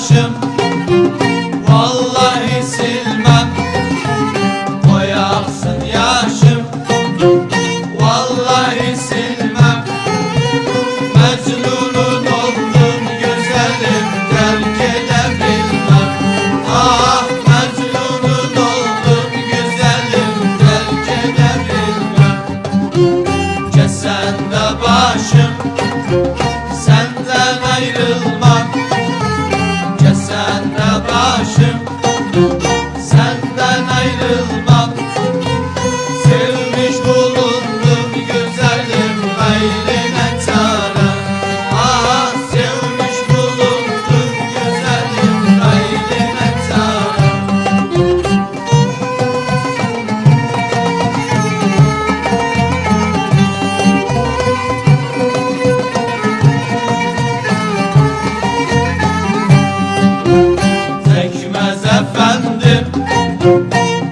başım, vallahi silmem. Oy aksın yaşım, vallahi silmem. Mecnunun oldum güzelim, terk edebilmem. Ah mecnunun oldum güzelim, terk edebilmem. Kesen de başım, senden ayrılmam. Kesen de başım, senden ayrılmam. Sevmiş bulundum güzelim, gayrine çare. Ah sevmiş bulundum güzelim, gayrine çare. Çekmez efendim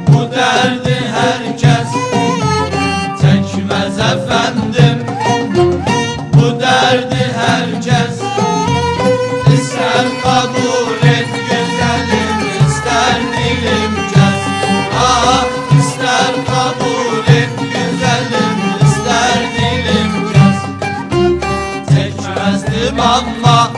bu derdi herkes. Çekmez efendim bu derdi herkes. İster kabul et güzelim, ister dilim kes. Ah ister kabul et güzelim, ister dilim kes. Çekmezdim ama